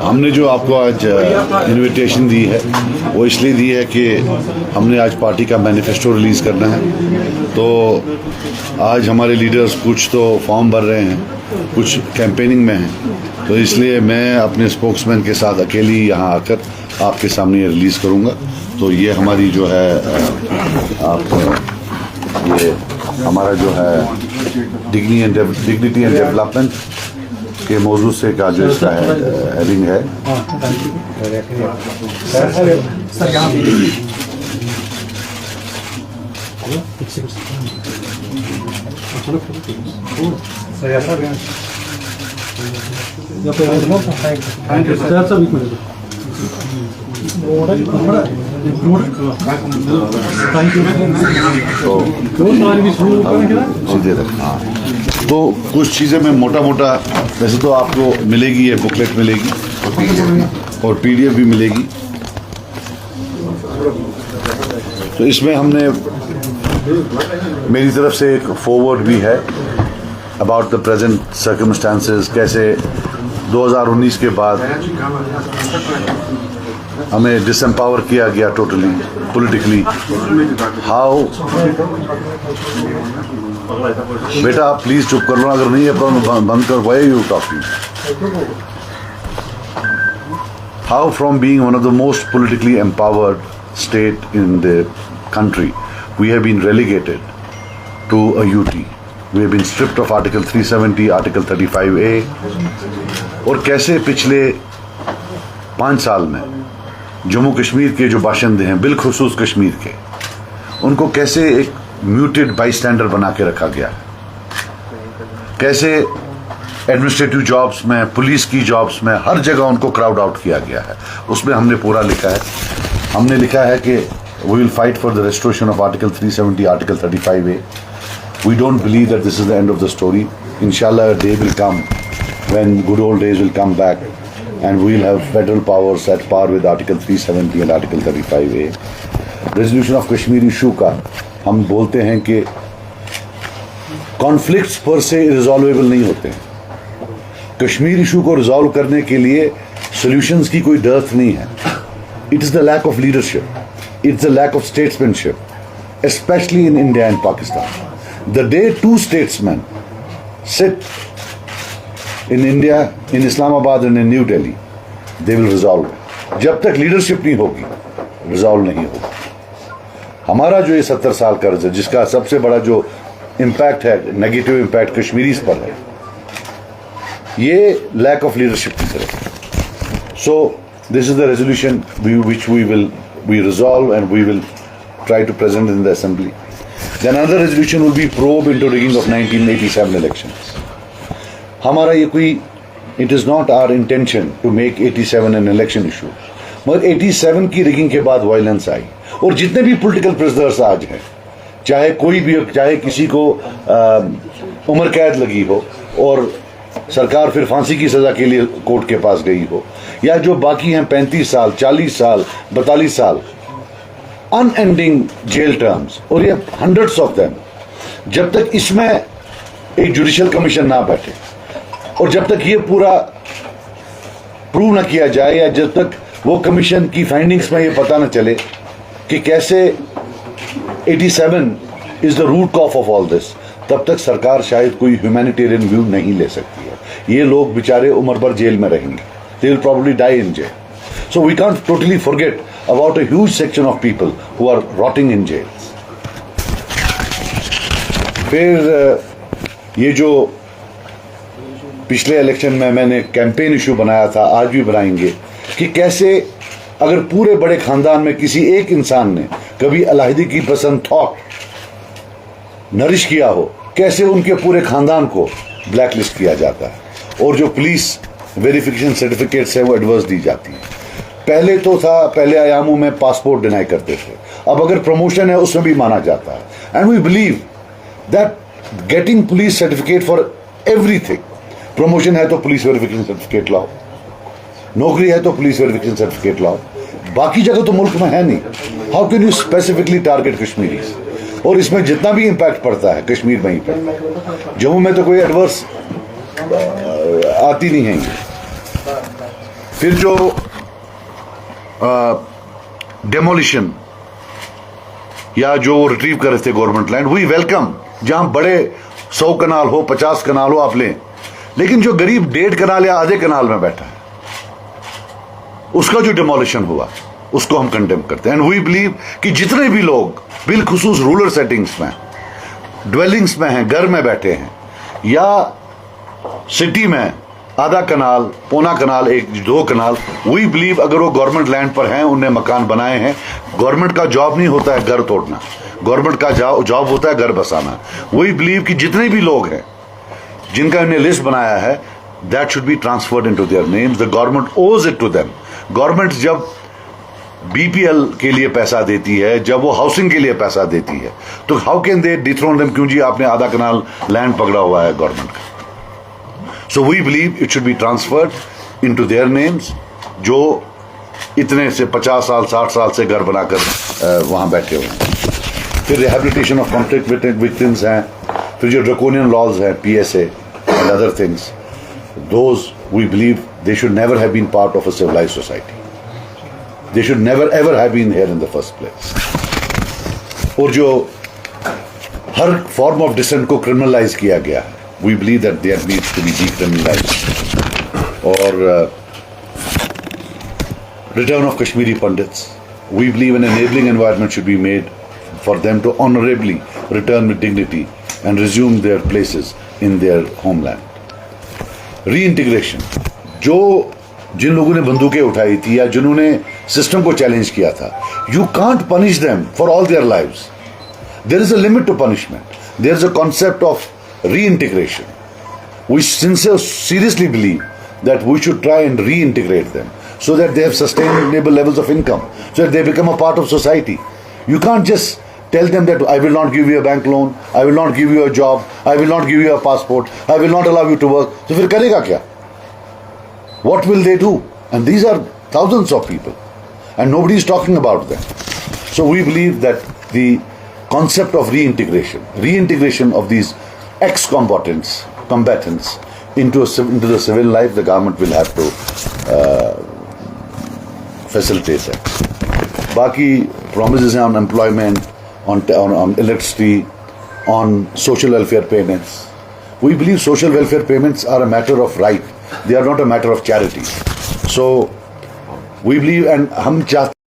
हमने जो आपको आज इनविटेशन दी है वो इसलिए दी है कि हमने आज पार्टी का मैनिफेस्टो रिलीज़ करना है। तो आज हमारे लीडर्स कुछ तो फॉर्म भर रहे हैं, कुछ कैंपेनिंग में हैं, तो इसलिए मैं अपने स्पोक्समैन के साथ अकेली यहाँ आकर आपके सामने ये रिलीज़ करूँगा। तो ये हमारी जो है ये हमारा जो है डिग्निटी एंड डेवलपमेंट के मौजूद से का जो इसका हेडिंग है। तो कुछ चीज़ें मैं मोटा मोटा, वैसे तो आपको मिलेगी, ये बुकलेट मिलेगी और PDF भी मिलेगी। तो इसमें हमने मेरी तरफ से एक फॉरवर्ड भी है अबाउट द प्रेजेंट सर्कमस्टांसेस, कैसे 2019 के बाद हमें डिसएम्पावर किया गया टोटली पॉलिटिकली। हाउ बेटा आप प्लीज चुप कर लो, अगर नहीं है बंद कर। Why you talking? How from being one of the most politically empowered state in the country we have been relegated to a UT. We have been stripped of Article 370, Article 35A, और कैसे पिछले 5 साल में जम्मू कश्मीर के जो बाशिंदे हैं, बिलखुसूस कश्मीर के, उनको कैसे एक म्यूटेड बाईस्टैंडर बना के रखा गया है, कैसे एडमिनिस्ट्रेटिव जॉब्स में, पुलिस की जॉब्स में, हर जगह उनको क्राउड आउट किया गया है। उसमें हमने पूरा लिखा है। हमने लिखा है कि we will fight for the restoration of article 370, article 35A। We don't believe that this is the end of the story. इंशाल्लाह a day will come when good old days will come back and we will have federal powers at par with Article 370 and Article 35A. Resolution of Kashmir issue का हम बोलते हैं कि conflicts पर से रिजॉल्वेबल नहीं होते हैं। कश्मीर इशू को रिजॉल्व करने के लिए सॉल्यूशंस की कोई डर्थ नहीं है। It is the lack of leadership, it's the lack of statesmanship, especially in India and Pakistan. The day 2 statesmen sit in India, in Islamabad and in New Delhi, they will resolve. जब तक leadership नहीं होगी, resolve नहीं होगा। हमारा जो ये 70 साल कर्ज है, जिसका सबसे बड़ा जो इम्पैक्ट है, नेगेटिव इम्पैक्ट कश्मीरीज पर है, ये लैक ऑफ लीडरशिप की तरफ। So this is the resolution which we resolve and we will try to present in the assembly. Then another resolution will be probe into rigging of 1987 elections. हमारा ये कोई, it is not our intention to make 87 an election issue, मगर 87 की rigging के बाद violence I, और जितने भी पॉलिटिकल प्रिजनर्स आज हैं, चाहे कोई भी, चाहे किसी को उम्र कैद लगी हो और सरकार फिर फांसी की सजा के लिए कोर्ट के पास गई हो, या जो बाकी हैं 35 साल, 40 साल, 42 साल, अनएंडिंग जेल टर्म्स, और ये हंड्रेड्स ऑफ देम, जब तक इसमें एक जुडिशियल कमीशन ना बैठे और जब तक ये पूरा प्रूव ना किया जाए, या जब तक वो कमीशन की फाइंडिंग्स में ये पता ना चले कि कैसे 87 is the root cause of all this, तब तक सरकार शायद कोई ह्यूमैनिटेरियन व्यू नहीं ले सकती है। ये लोग बेचारे उम्र भर जेल में रहेंगे, they will probably die in jail. So we can't totally forget about a huge section of people who are rotting in jails. फिर ये जो पिछले इलेक्शन में मैंने कैंपेन इशू बनाया था, आज भी बनाएंगे, कि कैसे अगर पूरे बड़े खानदान में किसी एक इंसान ने कभी अलहदी की पसंद थॉट नरिश किया हो, कैसे उनके पूरे खानदान को ब्लैकलिस्ट किया जाता है, और जो पुलिस वेरिफिकेशन सर्टिफिकेट्स है वो एडवर्स दी जाती है। पहले तो था, पहले आयामों में पासपोर्ट डिनाई करते थे, अब अगर प्रमोशन है उसमें भी माना जाता है। And we believe that getting police certificate for everything, promotion है तो पुलिस वेरिफिकेशन सर्टिफिकेट लाओ, नौकरी है तो पुलिस वेरिफिकेशन सर्टिफिकेट लाओ, बाकी जगह तो मुल्क में है नहीं। How can you specifically target Kashmiris? और इसमें जितना भी इम्पैक्ट पड़ता है कश्मीर में ही पड़ता है, जम्मू में तो कोई एडवर्स आती नहीं है। फिर जो डेमोलिशन या जो रिट्रीव कर रहे थे गवर्नमेंट लैंड, वी वेलकम। जहां बड़े 100 कनाल हो, 50 कनाल हो, आप लें। लेकिन जो गरीब 1.5 कनाल या आधे कनाल में बैठा है, उसका जो डिमोलिशन हुआ, उसको हम कंडेम करते हैं। एंड वी बिलीव कि जितने भी लोग बिलखुसूस रूरल सेटिंग्स में, ड्वेलिंग्स में हैं, घर में बैठे हैं, या सिटी में आधा कनाल, पौना कनाल, 1-2 कनाल, वी बिलीव अगर वो गवर्नमेंट लैंड पर हैं, उन्हें मकान बनाए हैं। गवर्नमेंट का जॉब नहीं होता है घर तोड़ना, गवर्नमेंट का जॉब होता है घर बसाना। वी बिलीव कि जितने भी लोग हैं जिनका इन्हें लिस्ट बनाया है, that should be transferred into their names. The government ओज इट टू देम। गवर्नमेंट जब बीपीएल के लिए पैसा देती है, जब वो हाउसिंग के लिए पैसा देती है, तो how can they dethrone them? क्यों जी आपने आधा कनाल लैंड पकड़ा हुआ है गवर्नमेंट का? So we believe it should be transferred into their names, जो इतने से 50 साल 60 साल से घर बनाकर वहां बैठे हुए हैं। फिर रिहैबिलिटेशन ऑफ कॉन्फ्लिक्ट विक्टिम्स हैं। फिर जो ड्रैकोनियन लॉज हैं, PSA and other things, those we believe they should never have been part of a civilised society. They should never ever have been here in the first place. और जो हर form of decent को criminalize किया गया है, we believe that there needs to be decriminalized. और return of Kashmiri Pandits, we believe an enabling environment should be made for them to honorably return with dignity and resume their places in their homeland. Reintegration, जो जिन लोगों ने बंदूकें उठाई थी या जिन्होंने system को चैलेंज किया था, you can't punish them for all their lives. There is a limit to punishment. There is a concept of reintegration. We seriously believe that we should try and reintegrate them so that they have sustainable levels of income, so that they become a part of society. You can't just tell them that I will not give you a bank loan, I will not give you a job, I will not give you a passport, I will not allow you to work. तो फिर करेगा क्या? What will they do? And these are thousands of people, and nobody is talking about them. So we believe that the concept of reintegration of these combatants into the civil life, the government will have to facilitate that. Baki promises on employment, on electricity, on social welfare payments. We believe social welfare payments are a matter of right. They are not a matter of charity. So we believe, and हम